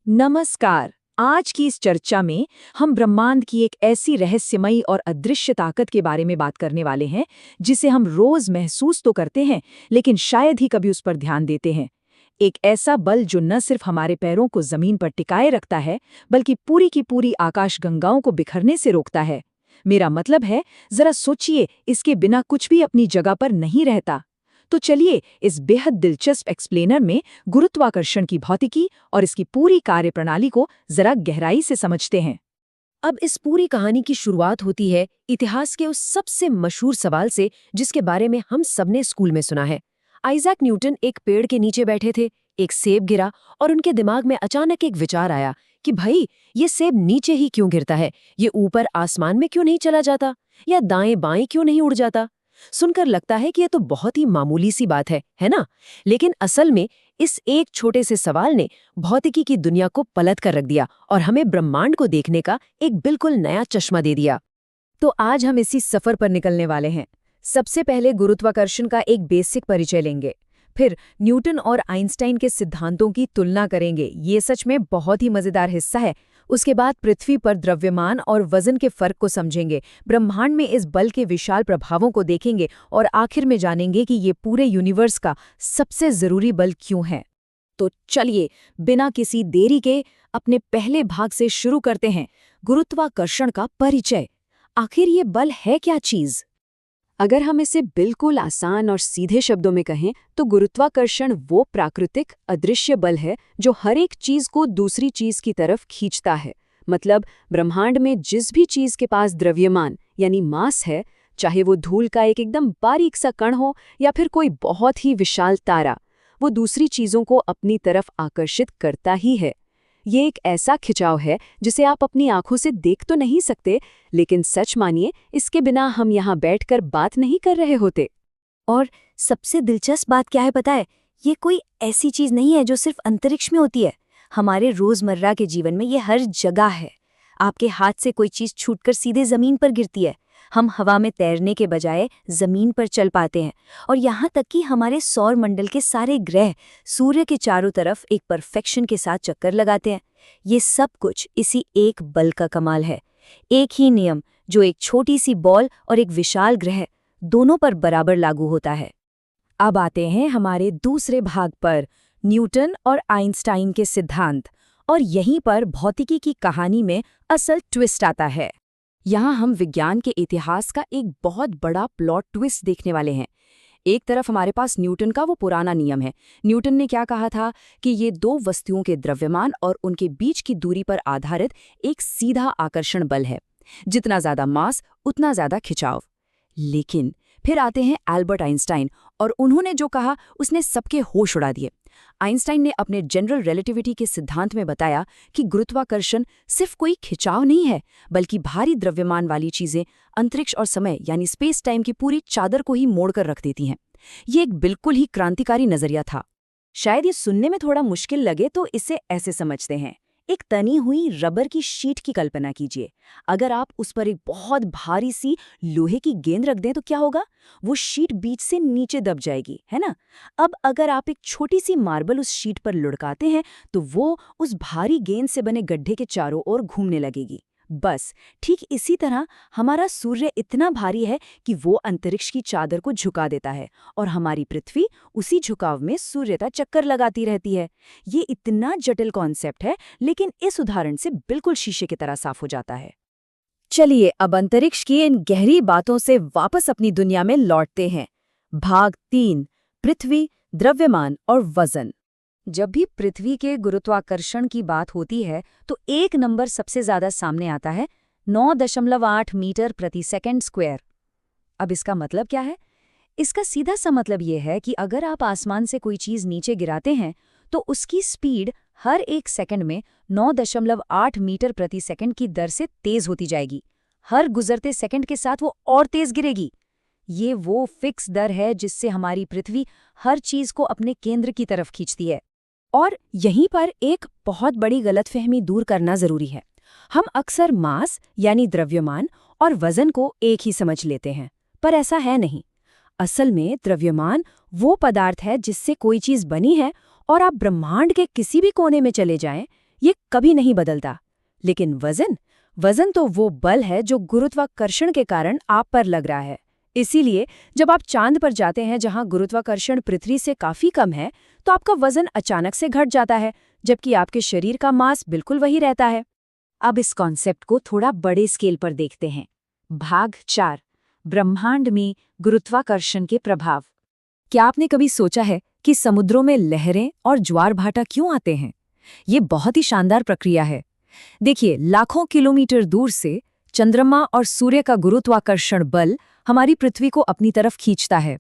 नमस्कार। आज की इस चर्चा में हम ब्रह्मांड की एक ऐसी रहस्यमयी और अदृश्य ताकत के बारे में बात करने वाले हैं जिसे हम रोज महसूस तो करते हैं, लेकिन शायद ही कभी उस पर ध्यान देते हैं। एक ऐसा बल जो न सिर्फ हमारे पैरों को जमीन पर टिकाए रखता है, बल्कि पूरी की पूरी आकाशगंगाओं को बिखरने से रोकता है। मेरा मतलब है, जरा सोचिए, इसके बिना कुछ भी अपनी जगह पर नहीं रहता। तो चलिए इस बेहद दिलचस्प एक्सप्लेनर में गुरुत्वाकर्षण की भौतिकी और इसकी पूरी कार्यप्रणाली को जरा गहराई से समझते हैं। अब इस पूरी कहानी की शुरुआत होती है इतिहास के उस सबसे मशहूर सवाल से जिसके बारे में हम सबने स्कूल में सुना है। आइजैक न्यूटन एक पेड़ के नीचे बैठे थे, एक सेब गिरा और उनके दिमाग में अचानक एक विचार आया कि भाई, ये सेब नीचे ही क्यों गिरता है, ये ऊपर आसमान में क्यों नहीं चला जाता, या दाएं बाएं क्यों नहीं उड़ जाता। सुनकर लगता है कि यह तो बहुत ही मामूली सी बात है ना? लेकिन असल में इस एक छोटे से सवाल ने भौतिकी की दुनिया को पलट कर रख दिया और हमें ब्रह्मांड को देखने का एक बिल्कुल नया चश्मा दे दिया। तो आज हम इसी सफर पर निकलने वाले हैं। सबसे पहले गुरुत्वाकर्षण का एक बेसिक परिचय लेंगे, फिर न्यूटन और आइंस्टाइन के सिद्धांतों की तुलना करेंगे, ये सच में बहुत ही मजेदार हिस्सा है। उसके बाद पृथ्वी पर द्रव्यमान और वजन के फर्क को समझेंगे, ब्रह्मांड में इस बल के विशाल प्रभावों को देखेंगे और आखिर में जानेंगे कि ये पूरे यूनिवर्स का सबसे जरूरी बल क्यों है। तो चलिए बिना किसी देरी के अपने पहले भाग से शुरू करते हैं, गुरुत्वाकर्षण का परिचय। आखिर ये बल है क्या चीज? अगर हम इसे बिल्कुल आसान और सीधे शब्दों में कहें तो गुरुत्वाकर्षण वो प्राकृतिक अदृश्य बल है जो हर एक चीज को दूसरी चीज की तरफ खींचता है। मतलब ब्रह्मांड में जिस भी चीज के पास द्रव्यमान यानी मास है, चाहे वो धूल का एक एकदम बारीक सा कण हो या फिर कोई बहुत ही विशाल तारा, वो दूसरी चीजों को अपनी तरफ आकर्षित करता ही है। ये एक ऐसा खिंचाव है जिसे आप अपनी आंखों से देख तो नहीं सकते, लेकिन सच मानिए इसके बिना हम यहाँ बैठकर बात नहीं कर रहे होते। और सबसे दिलचस्प बात क्या है पता है? ये कोई ऐसी चीज नहीं है जो सिर्फ अंतरिक्ष में होती है। हमारे रोजमर्रा के जीवन में ये हर जगह है। आपके हाथ से कोई चीज छूटकर सीधे जमीन पर गिरती है। हम हवा में तैरने के बजाय जमीन पर चल पाते हैं, और यहाँ तक कि हमारे सौर मंडल के सारे ग्रह सूर्य के चारों तरफ एक परफेक्शन के साथ चक्कर लगाते हैं। ये सब कुछ इसी एक बल का कमाल है। एक ही नियम जो एक छोटी सी बॉल और एक विशाल ग्रह दोनों पर बराबर लागू होता है। अब आते हैं हमारे दूसरे भाग पर, न्यूटन और आइंस्टाइन के सिद्धांत। और यहीं पर भौतिकी की कहानी में असल ट्विस्ट आता है। यहाँ हम विज्ञान के इतिहास का एक बहुत बड़ा प्लॉट ट्विस्ट देखने वाले हैं। एक तरफ हमारे पास न्यूटन का वो पुराना नियम है। न्यूटन ने क्या कहा था कि ये दो वस्तुओं के द्रव्यमान और उनके बीच की दूरी पर आधारित एक सीधा आकर्षण बल है। जितना ज्यादा मास उतना ज्यादा खिंचाव। लेकिन फिर आते हैं एल्बर्ट आइंस्टाइन, और उन्होंने जो कहा उसने सबके होश उड़ा दिए। आइंस्टाइन ने अपने जनरल रिलेटिविटी के सिद्धांत में बताया कि गुरुत्वाकर्षण सिर्फ कोई खिंचाव नहीं है, बल्कि भारी द्रव्यमान वाली चीजें अंतरिक्ष और समय यानी स्पेस टाइम की पूरी चादर को ही मोड़कर रख देती हैं। ये एक बिल्कुल ही क्रांतिकारी नजरिया था। शायद ये सुनने में थोड़ा मुश्किल लगे, तो इसे ऐसे समझते हैं। एक तनी हुई रबर की शीट की कल्पना कीजिए। अगर आप उस पर एक बहुत भारी सी लोहे की गेंद रख दें तो क्या होगा? वो शीट बीच से नीचे दब जाएगी, है ना? अब अगर आप एक छोटी सी मार्बल उस शीट पर लुढ़काते हैं तो वो उस भारी गेंद से बने गड्ढे के चारों ओर घूमने लगेगी। बस ठीक इसी तरह हमारा सूर्य इतना भारी है कि वो अंतरिक्ष की चादर को झुका देता है, और हमारी पृथ्वी उसी झुकाव में सूर्य का चक्कर लगाती रहती है। ये इतना जटिल कॉन्सेप्ट है, लेकिन इस उदाहरण से बिल्कुल शीशे की तरह साफ हो जाता है। चलिए अब अंतरिक्ष की इन गहरी बातों से वापस अपनी दुनिया में लौटते हैं। भाग 3, पृथ्वी, द्रव्यमान और वजन। जब भी पृथ्वी के गुरुत्वाकर्षण की बात होती है तो एक नंबर सबसे ज्यादा सामने आता है, 9.8 मीटर प्रति सेकंड स्क्वायर। अब इसका मतलब क्या है? इसका सीधा सा मतलब ये है कि अगर आप आसमान से कोई चीज नीचे गिराते हैं तो उसकी स्पीड हर एक सेकंड में 9.8 मीटर प्रति सेकंड की दर से तेज होती जाएगी। हर गुजरते सेकंड के साथ वो और तेज गिरेगी। ये वो फिक्स दर है जिससे हमारी पृथ्वी हर चीज को अपने केंद्र की तरफ खींचती है। और यहीं पर एक बहुत बड़ी गलतफहमी दूर करना जरूरी है। हम अक्सर मास यानी द्रव्यमान और वजन को एक ही समझ लेते हैं, पर ऐसा है नहीं। असल में द्रव्यमान वो पदार्थ है जिससे कोई चीज बनी है, और आप ब्रह्मांड के किसी भी कोने में चले जाएं, ये कभी नहीं बदलता। लेकिन वजन वजन तो वो बल है जो गुरुत्वाकर्षण के कारण आप पर लग रहा है। इसीलिए जब आप चांद पर जाते हैं जहां गुरुत्वाकर्षण पृथ्वी से काफी कम है, तो आपका वजन अचानक से घट जाता है, जबकि आपके शरीर का मास बिल्कुल वही रहता है। अब इस कॉन्सेप्ट को थोड़ा बड़े स्केल पर देखते हैं। भाग 4, ब्रह्मांड में गुरुत्वाकर्षण के प्रभाव। क्या आपने कभी सोचा है कि समुद्रों में लहरें और ज्वार भाटा क्यों आते हैं? ये बहुत ही शानदार प्रक्रिया है। देखिए, लाखों किलोमीटर दूर से चंद्रमा और सूर्य का गुरुत्वाकर्षण बल हमारी पृथ्वी को अपनी तरफ खींचता है।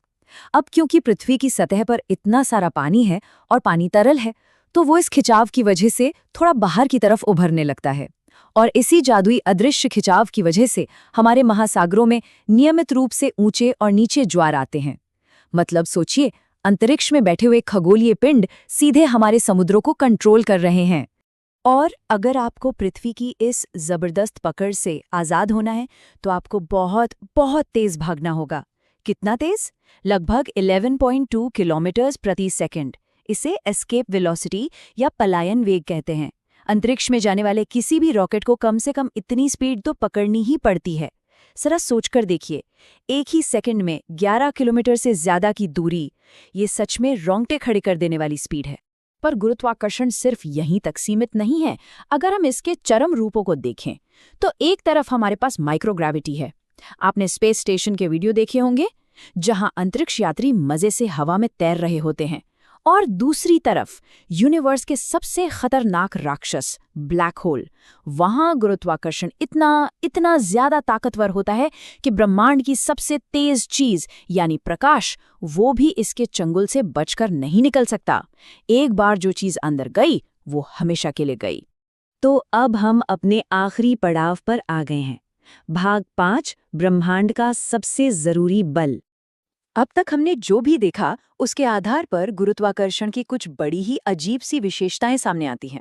अब क्योंकि पृथ्वी की सतह पर इतना सारा पानी है और पानी तरल है, तो वो इस खिंचाव की वजह से थोड़ा बाहर की तरफ उभरने लगता है। और इसी जादुई अदृश्य खिंचाव की वजह से हमारे महासागरों में नियमित रूप से ऊंचे और नीचे ज्वार आते हैं। मतलब सोचिए, अंतरिक्ष में बैठे हुए खगोलीय पिंड सीधे हमारे समुद्रों को कंट्रोल कर रहे हैं। और अगर आपको पृथ्वी की इस जबरदस्त पकड़ से आज़ाद होना है, तो आपको बहुत बहुत तेज भागना होगा। कितना तेज? लगभग 11.2 किलोमीटर प्रति सेकंड। इसे एस्केप वेलोसिटी या पलायन वेग कहते हैं। अंतरिक्ष में जाने वाले किसी भी रॉकेट को कम से कम इतनी स्पीड तो पकड़नी ही पड़ती है। जरा सोचकर देखिए, एक ही सेकंड में 11 किलोमीटर से ज्यादा की दूरी, ये सच में रोंगटे खड़े कर देने वाली स्पीड है। पर गुरुत्वाकर्षण सिर्फ यहीं तक सीमित नहीं है। अगर हम इसके चरम रूपों को देखें, तो एक तरफ हमारे पास माइक्रोग्रेविटी है। आपने स्पेस स्टेशन के वीडियो देखे होंगे, जहां अंतरिक्ष यात्री मजे से हवा में तैर रहे होते हैं। और दूसरी तरफ यूनिवर्स के सबसे खतरनाक राक्षस ब्लैक होल। वहां गुरुत्वाकर्षण इतना ज्यादा ताकतवर होता है कि ब्रह्मांड की सबसे तेज चीज यानी प्रकाश, वो भी इसके चंगुल से बचकर नहीं निकल सकता। एक बार जो चीज अंदर गई, वो हमेशा के लिए गई। तो अब हम अपने आखिरी पड़ाव पर आ गए हैं। भाग 5, ब्रह्मांड का सबसे जरूरी बल। अब तक हमने जो भी देखा, उसके आधार पर गुरुत्वाकर्षण की कुछ बड़ी ही अजीब सी विशेषताएं सामने आती हैं।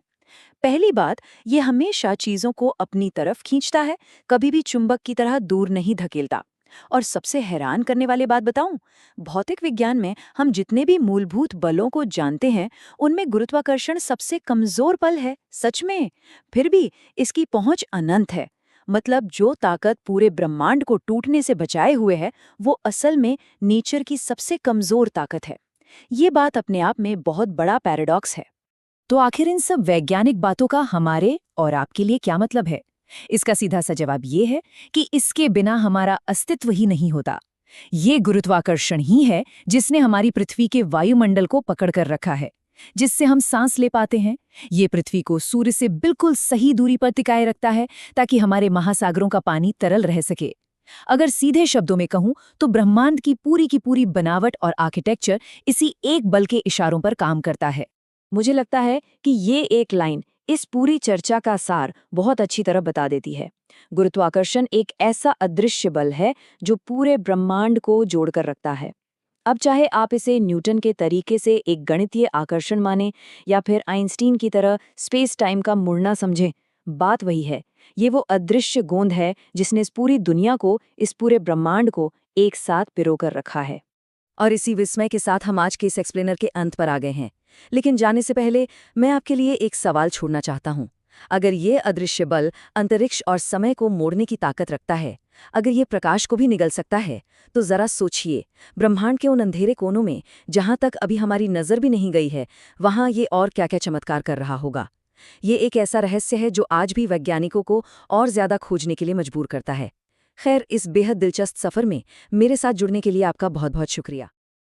पहली बात, ये हमेशा चीजों को अपनी तरफ खींचता है, कभी भी चुंबक की तरह दूर नहीं धकेलता। और सबसे हैरान करने वाली बात बताऊं, भौतिक विज्ञान में हम जितने भी मूलभूत बलों को जानते हैं, उनमें गुरुत्वाकर्षण सबसे कमजोर बल है। सच में। फिर भी इसकी पहुंच अनंत है। मतलब जो ताकत पूरे ब्रह्मांड को टूटने से बचाए हुए है, वो असल में नेचर की सबसे कमजोर ताकत है। ये बात अपने आप में बहुत बड़ा पैराडॉक्स है। तो आखिर इन सब वैज्ञानिक बातों का हमारे और आपके लिए क्या मतलब है? इसका सीधा सा जवाब ये है कि इसके बिना हमारा अस्तित्व ही नहीं होता। ये गुरुत्वाकर्षण ही है जिसने हमारी पृथ्वी के वायुमंडल को पकड़ कर रखा है, जिससे हम सांस ले पाते हैं। ये पृथ्वी को सूर्य से बिल्कुल सही दूरी पर टिकाए रखता है, ताकि हमारे महासागरों का पानी तरल रह सके। अगर सीधे शब्दों में कहूं, तो ब्रह्मांड की पूरी बनावट और आर्किटेक्चर इसी एक बल के इशारों पर काम करता है। मुझे लगता है कि ये एक लाइन इस पूरी चर्चा का सार बहुत अच्छी तरह बता देती है। गुरुत्वाकर्षण एक ऐसा अदृश्य बल है जो पूरे ब्रह्मांड को जोड़कर रखता है। अब चाहे आप इसे न्यूटन के तरीके से एक गणितीय आकर्षण माने या फिर आइंस्टीन की तरह स्पेस टाइम का मुड़ना समझें, बात वही है। ये वो अदृश्य गोंद है जिसने इस पूरी दुनिया को, इस पूरे ब्रह्मांड को एक साथ पिरोकर रखा है। और इसी विस्मय के साथ हम आज के इस एक्सप्लेनर के अंत पर आ गए हैं। लेकिन जाने से पहले मैं आपके लिए एक सवाल छोड़ना चाहता हूँ। अगर ये अदृश्य बल अंतरिक्ष और समय को मोड़ने की ताकत रखता है, अगर ये प्रकाश को भी निगल सकता है, तो जरा सोचिए, ब्रह्मांड के उन अंधेरे कोनों में जहां तक अभी हमारी नजर भी नहीं गई है, वहां ये और क्या क्या चमत्कार कर रहा होगा। ये एक ऐसा रहस्य है जो आज भी वैज्ञानिकों को और ज्यादा खोजने के लिए मजबूर करता है। खैर, इस बेहद दिलचस्प सफर में मेरे साथ जुड़ने के लिए आपका बहुत बहुत शुक्रिया।